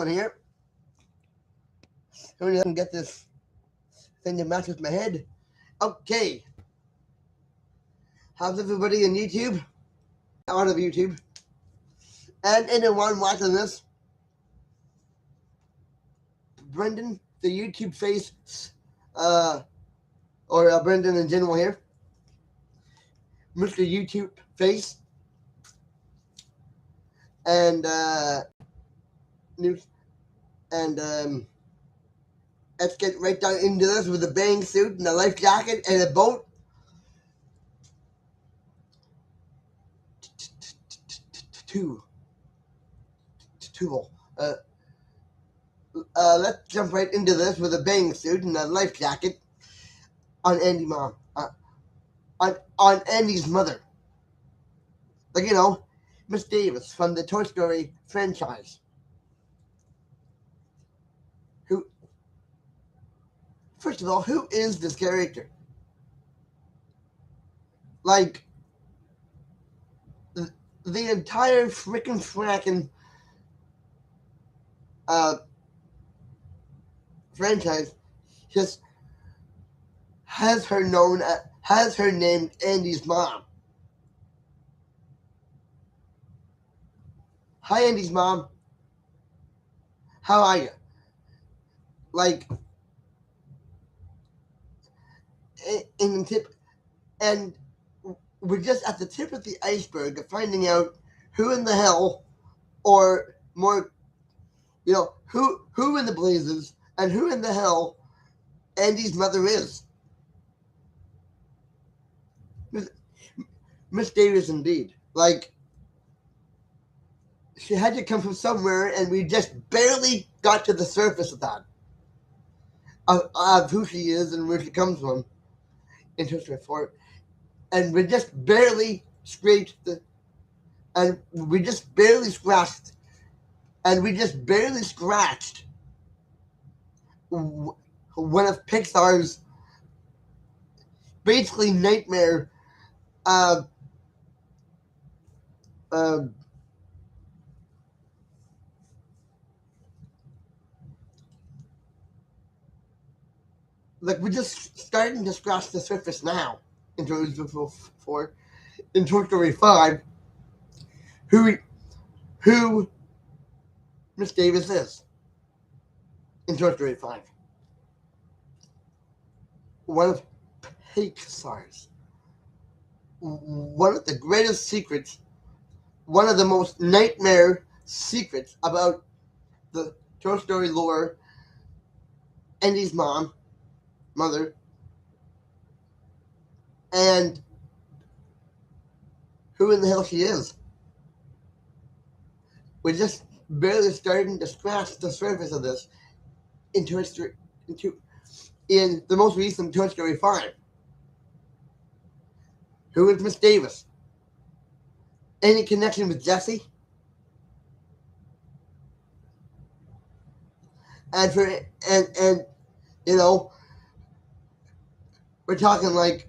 one here. Hurry up and get this thing to match with my head. Okay. How's everybody on YouTube? Out of YouTube. And anyone watching this? Brendan, the YouTube face, or Brendan in general here. Mr. YouTube face. And, news. And, let's get right down into this with a bang suit and a life jacket and a boat. Let's jump right into this with a bang suit and a life jacket on Andy's mom. On Andy's mother. Like, you know, Miss Davis from the Toy Story franchise. First of all, who is this character? Like, the entire frickin' franchise just has her named Andy's mom. Hi, Andy's mom. How are you? Like, in the tip, and we're just at the tip of the iceberg of finding out who in the hell, or more, you know, who in the blazes and who in the hell Andy's mother is. Miss Davis, indeed. Like, she had to come from somewhere, and we just barely got to the surface of that, of who she is and where she comes from in Toy Story 4. And we just barely scratched and we just barely scratched one of Pixar's basically nightmare like, we're just starting to scratch the surface now in Toy Story 4, in Toy Story 5, who Miss Davis is in Toy Story 5. One of Pixar's, one of the greatest secrets, one of the most nightmare secrets about the Toy Story lore, Andy's mother, and who in the hell she is. We're just barely starting to scratch the surface of this in the most recent Toy Story 5. Who is Miss Davis? Any connection with Jessie? And you know, we're talking like,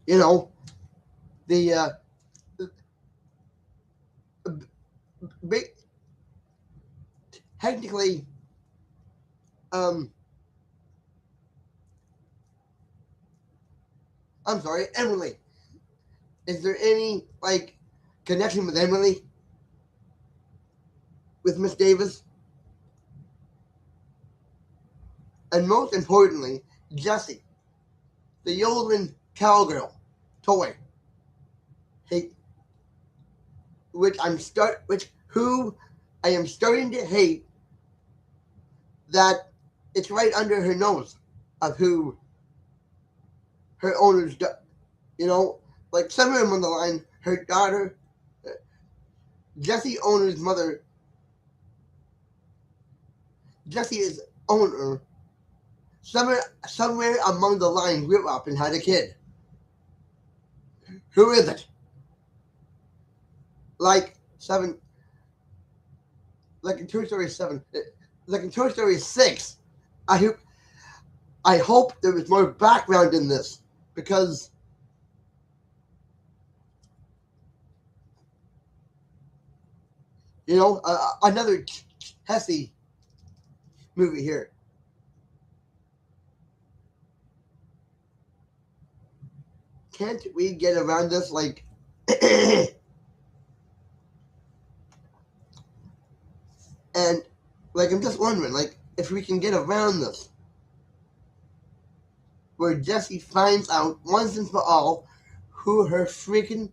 you know, the technically I'm sorry, Emily. Is there any like connection with Emily? With Miss Davis? And most importantly, Jessie, the yodeling cowgirl toy. Hate, who I am starting to hate, that it's right under her nose of who her owners do. You know, like somewhere on the line, her daughter, Jessie owner's mother, Jessie is owner. Somewhere among the line grew up and had a kid. Who is it? Like in Toy Story 7, like in Toy Story 6, I hope there was more background in this, because You know, another Hesse movie here. Can't we get around this? Like, and like I'm just wondering, like, if we can get around this, where Jesse finds out once and for all who her freaking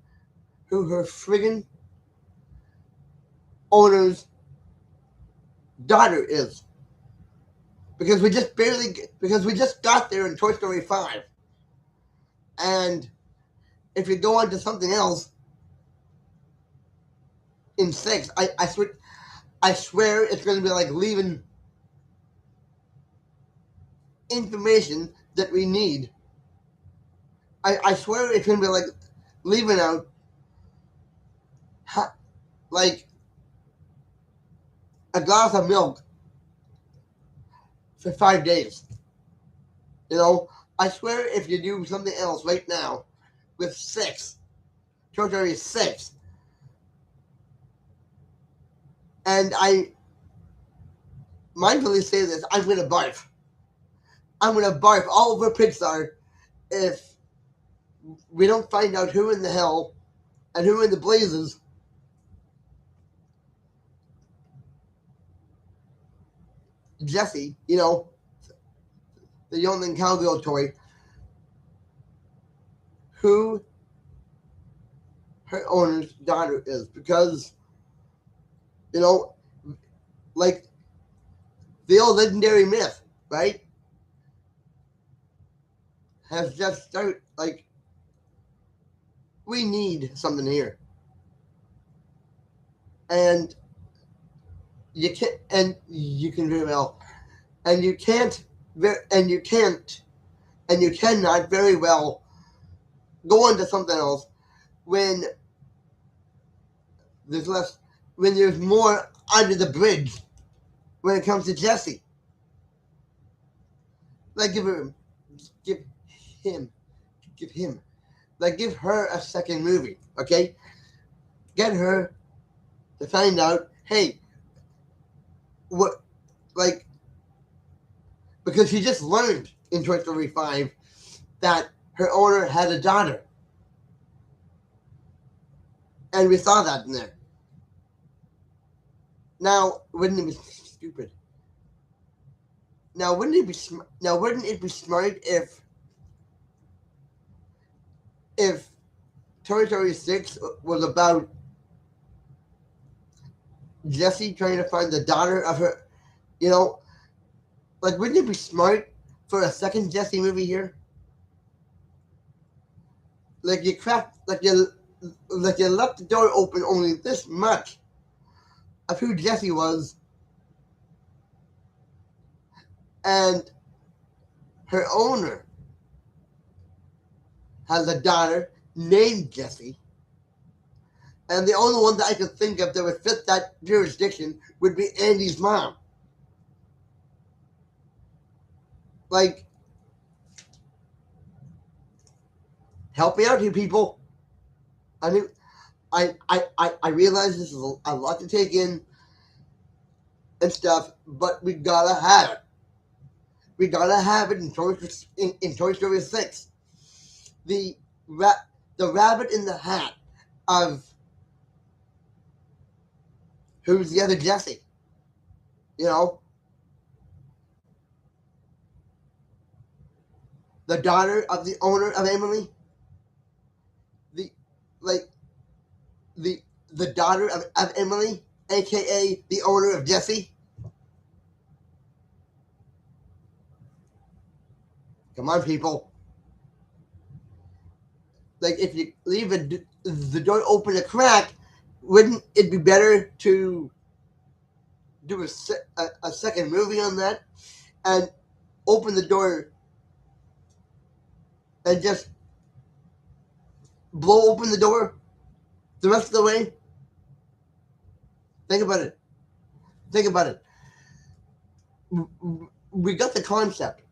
owner's daughter is, because we just got there in Toy Story 5, and if you go on to something else in 6, I swear it's going to be like leaving information that we need. I swear it's going to be like leaving out like a glass of milk for 5 days. You know, I swear if you do something else right now with 6, Toy Story 6, and I mindfully say this, I'm going to barf. I'm going to barf all over Pixar if we don't find out who in the hell and who in the blazes Jesse, you know, the Young Cowgirl toy, who her owner's daughter is. Because, you know, like the old legendary myth, right? Has just started, like, we need something here. And you can't, and you can very well, and you can't, and you can't, and you cannot very well go into something else when there's less, when there's more under the bridge when it comes to Jesse. Like give him, him, give him, like give her a second movie, okay? Get her to find out, hey, what, like, because she just learned in Toy Story 5 that her owner had a daughter. And we saw that in there. Now, wouldn't it be stupid? Now, wouldn't it be smart if Toy Story 6 was about Jessie trying to find the daughter of her, you know, like wouldn't it be smart for a second Jessie movie here? Like you cracked, like you left the door open only this much of who Jessie was, and her owner has a daughter named Jessie, and the only one that I could think of that would fit that jurisdiction would be Andy's mom. Like, help me out here, people. I mean, I realize this is a lot to take in and stuff, but we gotta have it. We gotta have it in Toy Story 6. The the rabbit in the hat of who's the other Jessie. You know, the daughter of the owner of Emily. The like the daughter of Emily, aka the owner of Jessie. Come on, people. Like if you leave the door open a crack, wouldn't it be better to do a second movie on that and open the door and just blow open the door the rest of the way? Think about it. Think about it. We got the concept.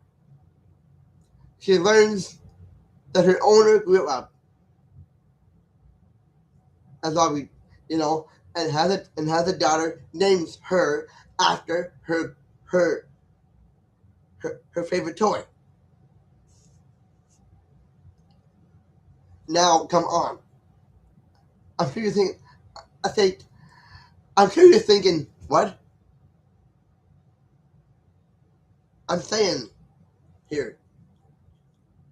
She learns that her owner grew up. That's all we, you know, and has a daughter, names her after her her favorite toy. Now, come on. I'm sure you think. I think. I'm sure you're thinking, what? I'm saying here,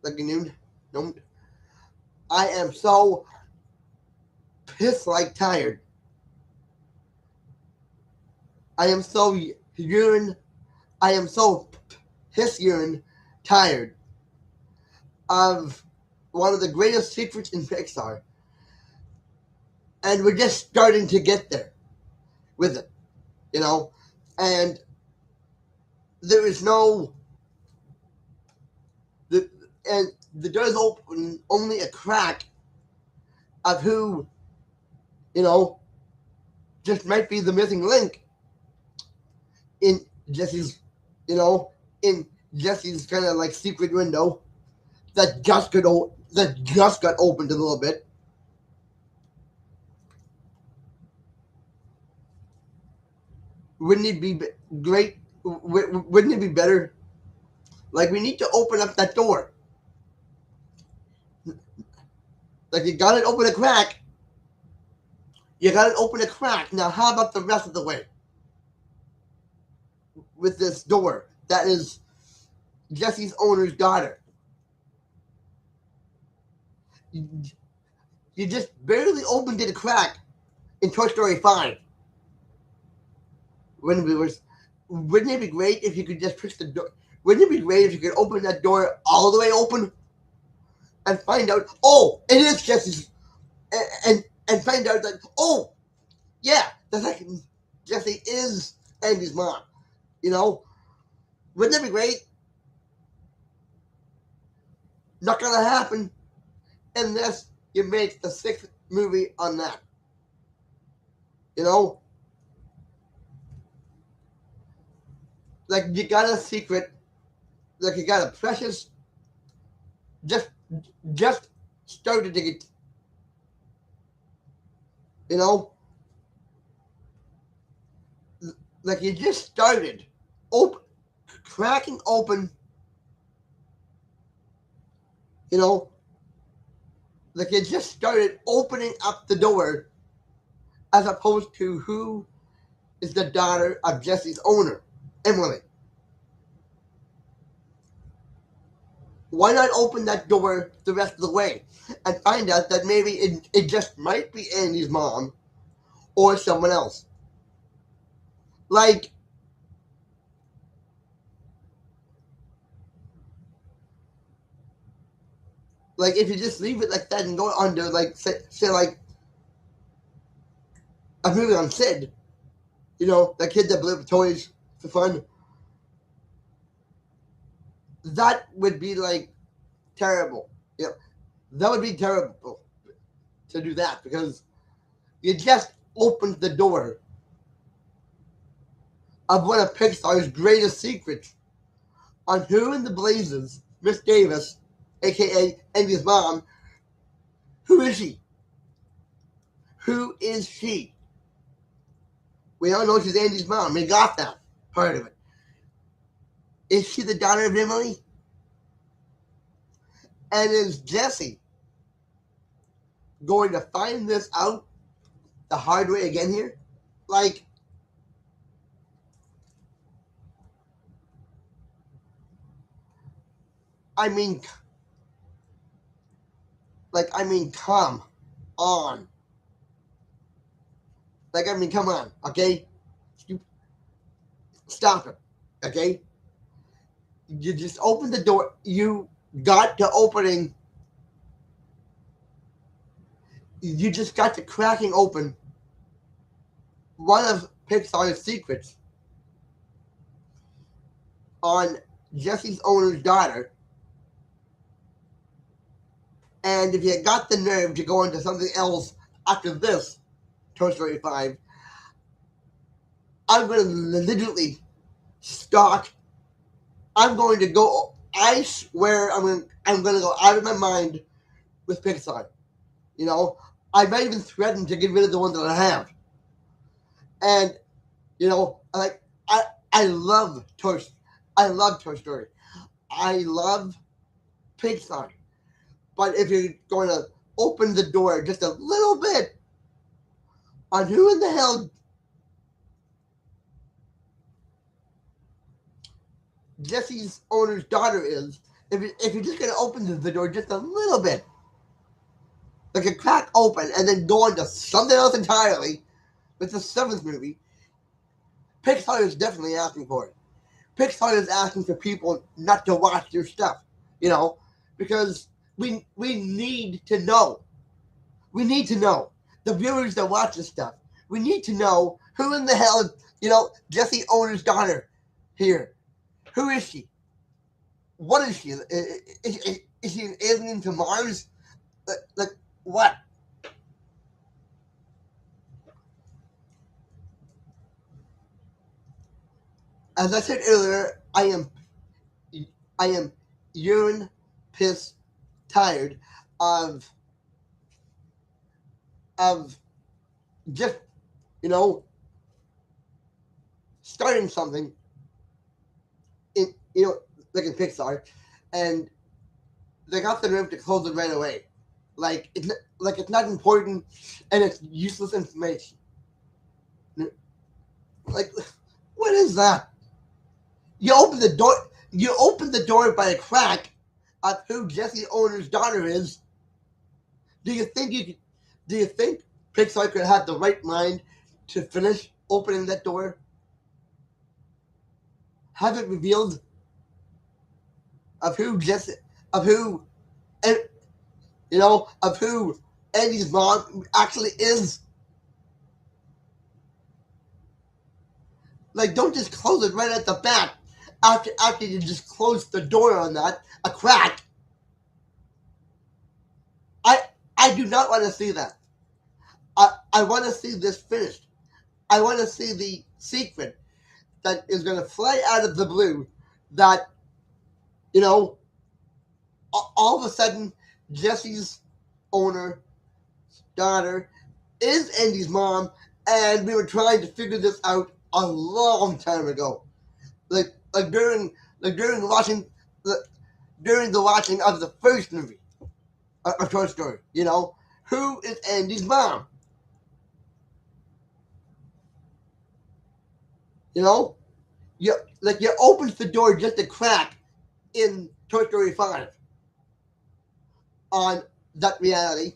like you no, I am so piss like tired. I am so urine. I am so piss urine tired of one of the greatest secrets in Pixar, and we're just starting to get there with it, you know. And there is no the and the doors open only a crack of who, you know, just might be the missing link in Jesse's, you know, in Jesse's kind of like secret window that just got opened a little bit. Wouldn't it be great? Wouldn't it be better? Like we need to open up that door. Like you got it open a crack. You got it open a crack. Now how about the rest of the way with this door that is Jesse's owner's daughter? You just barely opened it a crack in Toy Story 5. Wouldn't it be great if you could just push the door? Wouldn't it be great if you could open that door all the way open and find out, oh, it is Jesse's, and find out that, oh, yeah, that's like Jesse is Andy's mom. You know, wouldn't that be great? Not gonna happen unless you make the sixth movie on that. You know, like you got a secret, like you got a precious, just just started to get, you know, like you just started, open, cracking open, you know, like you just started opening up the door, as opposed to who is the daughter of Jesse's owner, Emily. Why not open that door the rest of the way and find out that maybe it just might be Andy's mom or someone else? Like, if you just leave it like that and go under, like, say like a movie on Sid, you know, that kid that blew up toys for fun, that would be like terrible. Yeah, that would be terrible to do that because you just opened the door of one of Pixar's greatest secrets on who in the blazes Miss Davis, aka Andy's mom, who is she? Who is she? We all know she's Andy's mom. We got that part of it. Is she the daughter of Emily? And is Jesse going to find this out the hard way again here? Like, I mean, come on. Like, I mean, come on, okay? Stop it, okay? You just open the door. You got to opening. You just got to cracking open one of Pixar's secrets on Jesse's owner's daughter. And if you got the nerve to go into something else after this, Toy Story 5, I'm going to literally stalk. I'm going to go. I swear I'm going to go out of my mind with Pixar. You know, I might even threaten to get rid of the one that I have. And like I love Toy. I love Toy Story. I love Pixar. But if you're going to open the door just a little bit on who in the hell Jesse's owner's daughter is, if you're just going to open the door just a little bit, like a crack open, and then go on to something else entirely, with the seventh movie, Pixar is definitely asking for it. Pixar is asking for people not to watch their stuff, because we need to know. We need to know the viewers that watch this stuff. We need to know who in the hell, Jesse Owner's daughter here. Who is she? What is she? Is she an alien from Mars? Like what? As I said earlier, I am urine piss tired of of just you know starting something in like in Pixar, and they got the nerve to close it right away. Like it's not important, and it's useless information. Like, what is that? You open the door. You open the door by a crack of who Jesse Owner's daughter is. Do you think you could? Do you think Pixar could have the right mind to finish opening that door? Have it revealed of who Jesse, of who, and of who Andy's mom actually is. Like, don't just close it right at the back after you just close the door on that a crack. I I do not want to see that. I want to see this finished. I want to see the secret that is going to fly out of the blue. That you know, all of a sudden, Jesse's owner daughter is Andy's mom, and we were trying to figure this out a long time ago. Like during watching the during the watching of the first movie of Toy Story. Who is Andy's mom? You know, you opens the door just a crack in Toy Story 5 on that reality.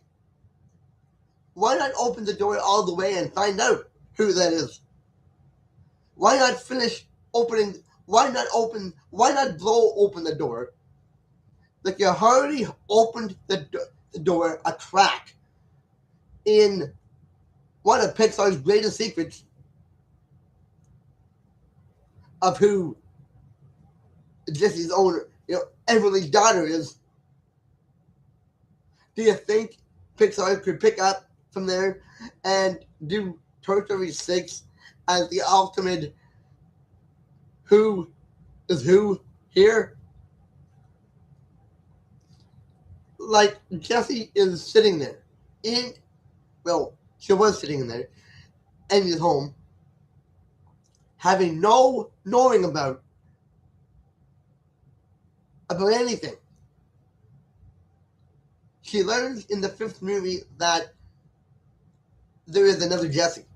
Why not open the door all the way and find out who that is? Why not finish opening? Why not open? Why not blow open the door? Like you already opened the door a crack in one of Pixar's greatest secrets of who Jesse's owner, Everly's daughter is. Do you think Pixar could pick up from there and do Toy Story 6 as the ultimate who is who here? Like, Jessie is sitting there she was sitting there in his home, having no knowing about anything. She learns in the fifth movie that there is another Jessie.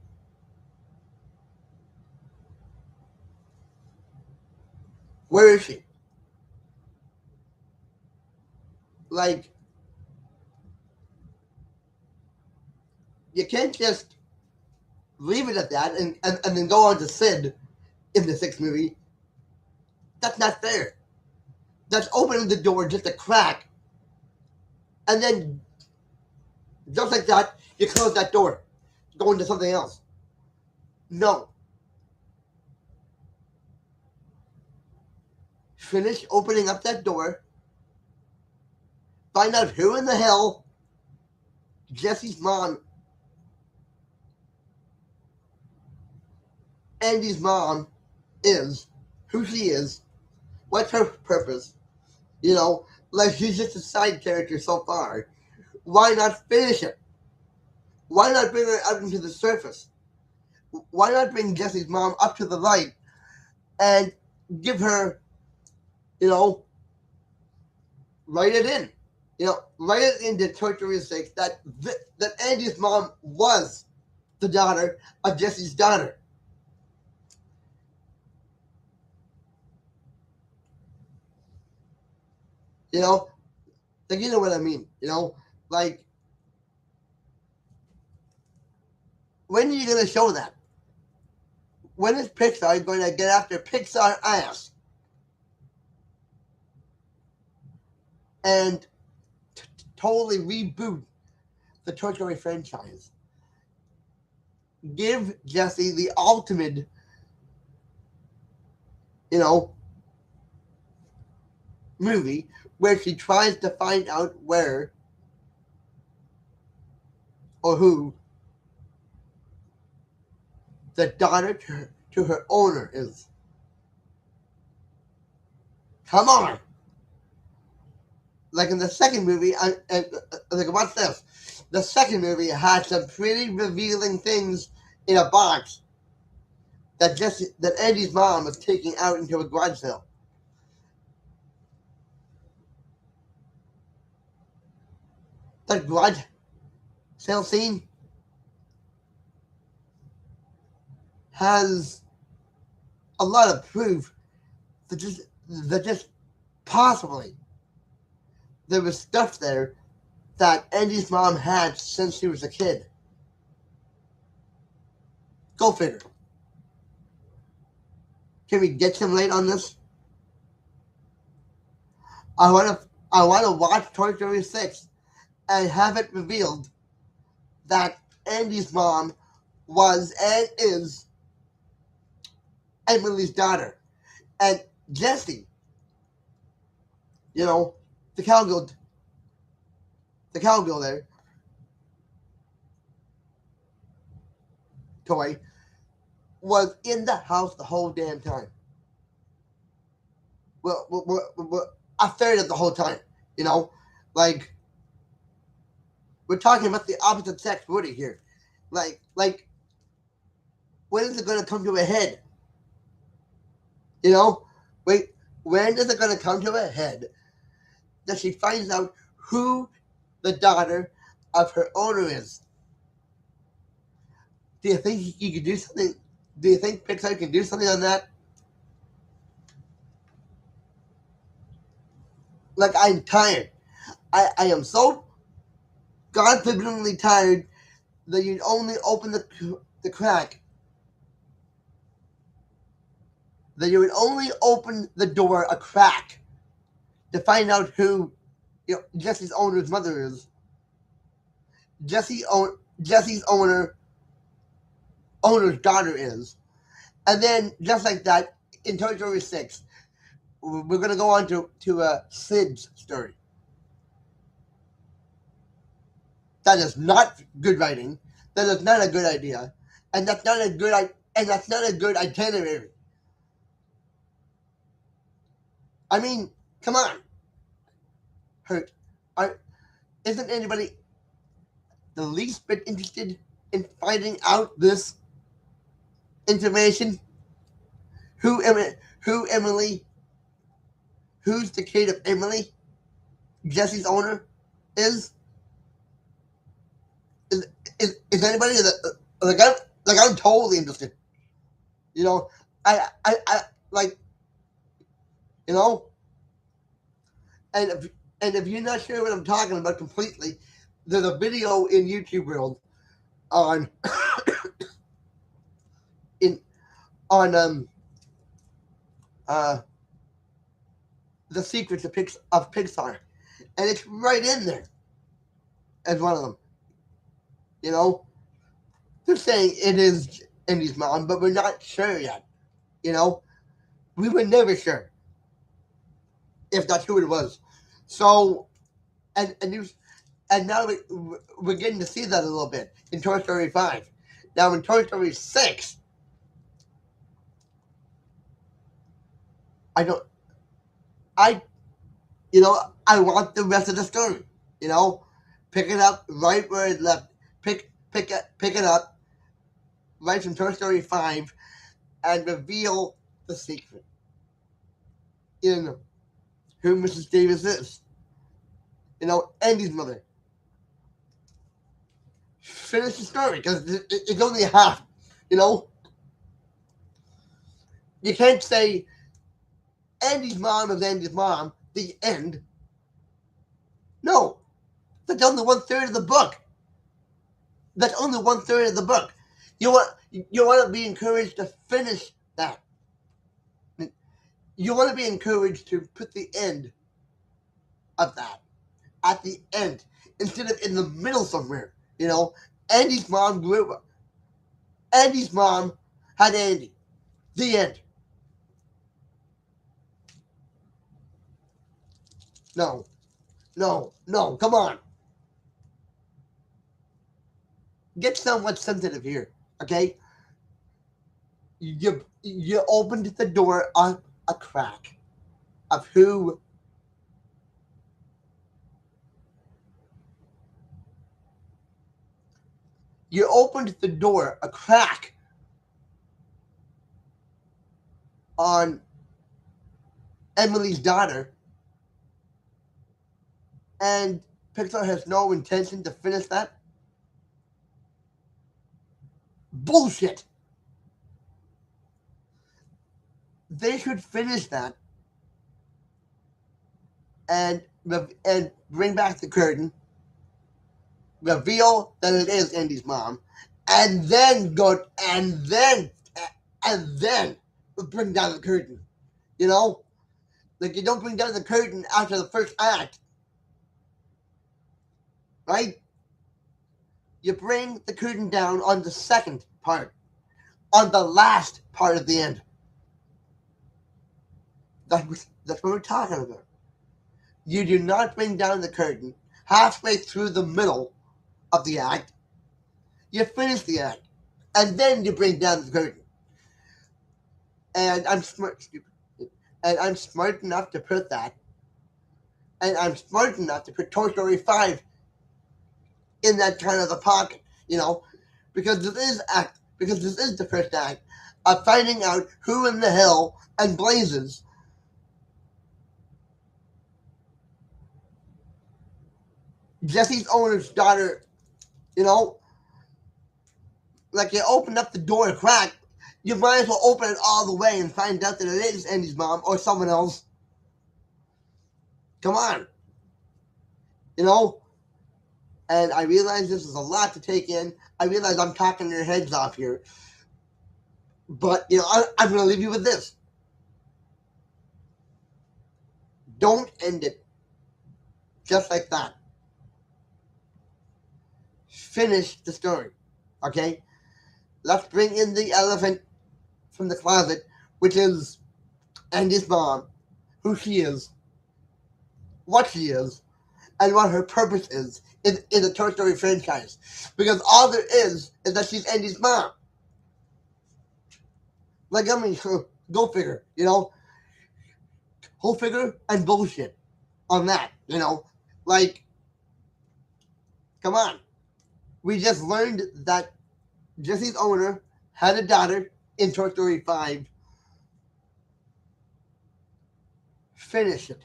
Where is she? Like, you can't just leave it at that and then go on to Sid in the sixth movie. That's not fair. That's opening the door just a crack, and then just like that, you close that door, go into something else. No. Finish opening up that door, find out who in the hell Jesse's mom, Andy's mom, is, who she is, what's her purpose. Like she's just a side character so far. Why not finish it? Why not bring her out into the surface? why not bring Jesse's mom up to the light and give her, you know, write it in. Write it into Toy Story 6 that Andy's mom was the daughter of Jesse's daughter. You know, like, you know what I mean. Like, when are you going to show that? When is Pixar going to get after Pixar ass and totally reboot the Toy Story franchise? Give Jessie the ultimate, you know, movie where she tries to find out where or who the daughter to her owner is. Come on. Like in the second movie, like, watch this. The second movie had some pretty revealing things in a box that Andy's mom was taking out into a garage sale. That garage sale scene has a lot of proof that just possibly there was stuff there that Andy's mom had since she was a kid. Go figure. Can we get some light on this? I wanna watch Toy Story 6 and have it revealed that Andy's mom was and is Emily's daughter. And Jessie, the cowgirl there, Toy, was in the house the whole damn time. Well, a third of the whole time, like, we're talking about the opposite sex Woody here. Like, when is it going to come to a head? Wait, when is it going to come to a head that she finds out who the daughter of her owner is? Do you think you could do something? Do you think Pixar can do something on that? Like, I'm tired. I am so God-forbiddingly tired that you'd only open the crack. That you would only open the door a crack to find out who Jesse's owner's mother is. Jesse's owner's daughter is. And then, just like that, in Toy Story 6, we're going to go on to Sid's story. That is not good writing. That is not a good idea. And that's not a good itinerary. I mean, come on. Hurt. Isn't anybody the least bit interested in finding out this information? Who Emily? Who's the kid of Emily? Jesse's owner is? Is anybody like I'm totally interested. I like, and if you're not sure what I'm talking about completely, there's a video in YouTube world on on the secrets of Pixar, and it's right in there as one of them. They're saying it is Andy's mom, but we're not sure yet. We were never sure if that's who it was. So, and now we're getting to see that a little bit in Toy Story 5. Now in Toy Story 6, I want the rest of the story. Pick it up right where it left. Pick it up right from Toy Story 5 and reveal the secret in who Mrs. Davis is. Andy's mother. Finish the story because it's only half. You know, you can't say Andy's mom is Andy's mom. The end. No, that's only 1/3 of the book. That's only 1/3 of the book. You want to be encouraged to finish that. You want to be encouraged to put the end of that at the end instead of in the middle somewhere. Andy's mom grew up. Andy's mom had Andy. The end. No, no, no. Come on. Get somewhat sensitive here, okay? You opened the door up a crack of who you opened the door a crack on Emily's daughter, and Pixar has no intention to finish that. Bullshit. They should finish that and bring back the curtain, reveal that it is Andy's mom, and then bring down the curtain. Like you don't bring down the curtain after the first act, right? You bring the curtain down on the second part, on the last part of the end. That's what we're talking about. You do not bring down the curtain halfway through the middle of the act. You finish the act, and then you bring down the curtain. And I'm smart enough to put that. And I'm smart enough to put Toy Story 5 in that kind of a pocket, because this is the first act of finding out who in the hell and blazes Jesse's owner's daughter. Like you opened up the door a crack, you might as well open it all the way and find out that it is Andy's mom or someone else. Come on. And I realize this is a lot to take in. I realize I'm talking your heads off here. But, I'm going to leave you with this. Don't end it just like that. Finish the story, okay? Let's bring in the elephant from the closet, which is Andy's mom, who she is, what she is, and what her purpose is in the Toy Story franchise. Because all there is that she's Andy's mom. Like, go figure, Whole figure and bullshit on that, Like, come on. We just learned that Jesse's owner had a daughter in Toy Story 5. Finish it.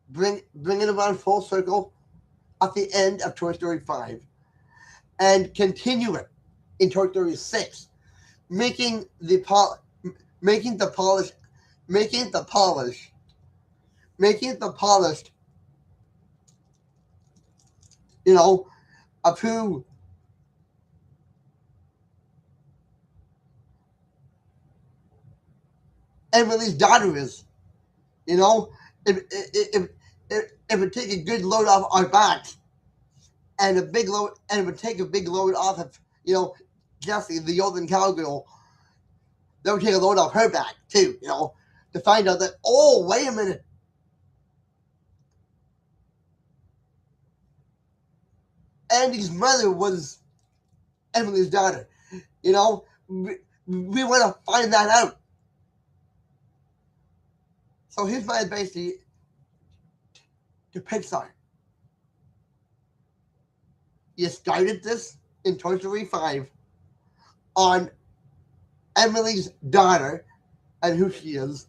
Bring it around full circle at the end of Toy Story 5. And continue it in Toy Story 6. Making the polish of who Emily's daughter is. If it take a good load off our backs, and it would take a big load off of, Jessie, the Golden Cowgirl, that would take a load off her back, too, to find out that, oh, wait a minute. Andy's mother was Emily's daughter. We want to find that out. So here's my advice to Pixar. You started this in Toy Story 5. on Emily's daughter and who she is.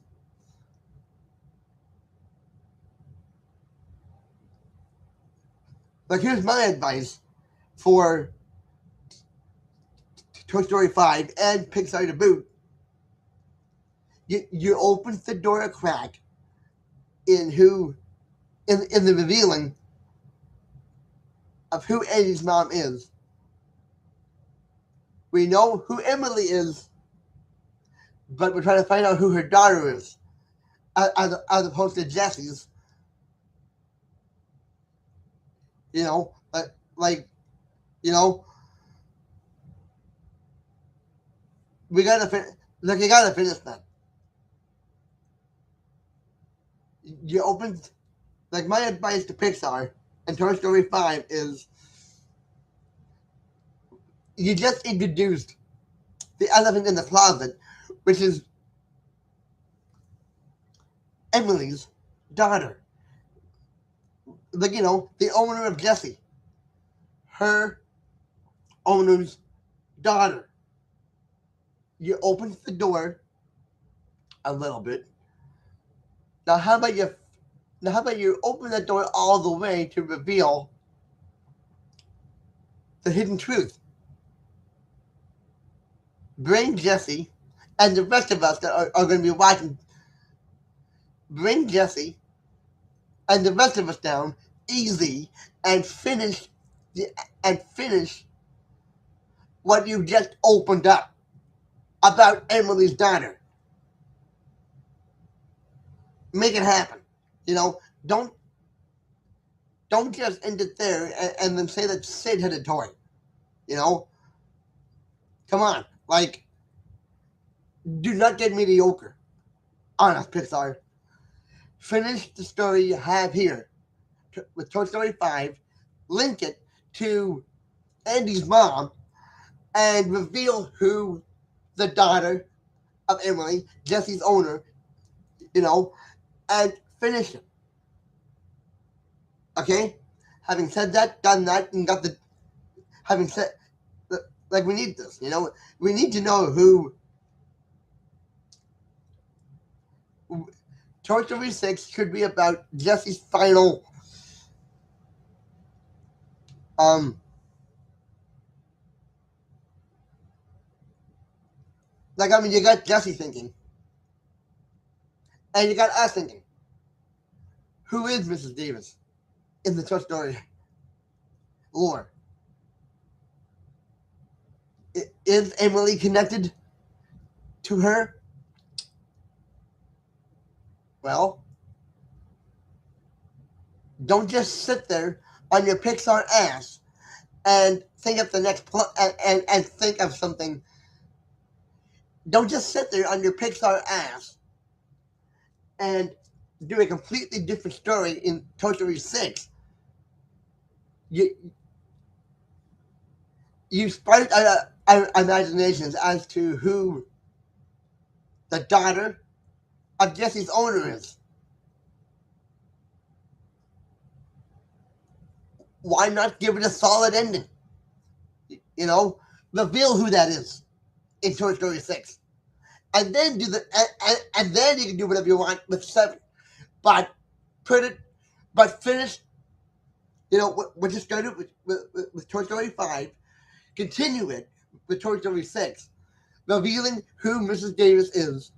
Like, here's my advice for Toy Story 5 and Pixar to boot. You open the door a crack in the revealing of who Andy's mom is. We know who Emily is, but we're trying to find out who her daughter is, as opposed to Jesse's. You know, you know, we gotta finish. Like, you gotta finish that. You open, like, my advice to Pixar and Toy Story 5 is you just introduced the elephant in the closet, which is Emily's daughter. Like, the owner of Jessie. Her owner's daughter. You open the door a little bit. Now how about you open the door all the way to reveal the hidden truth? Bring Jessie and the rest of us that are going to be watching. Bring Jessie and the rest of us down easy and finish what you just opened up about Emily's daughter. Make it happen. Don't just end it there and then say that Sid had a toy. Come on. Like, do not get mediocre. Honest, Pixar. Finish the story you have here with Toy Story 5. Link it to Andy's mom and reveal who the daughter of Emily, Jessie's owner, and finish it. Okay? Having said that, done that, and like, we need this, we need to know who Toy Story 6 should be about. Jessie's final you got Jessie thinking, and you got us thinking, who is Mrs. Davis in the Toy Story lore? Is Emily connected to her? Well, don't just sit there on your Pixar ass and think of the next and think of something. Don't just sit there on your Pixar ass and do a completely different story in Toy Story 6. You spark our imaginations as to who the daughter of Jessie's owner is. Why not give it a solid ending? Reveal who that is in Toy Story 6. And then and then you can do whatever you want with 7. But finish, what you started with Toy Story 5, continue it with Toy Story 6, revealing who Mrs. Davis is,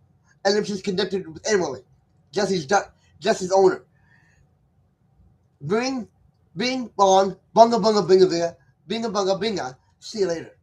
and if she's connected with Emily, Jessie's owner. Bing bong, bunga bunga binga there, binga bunga binga. See you later.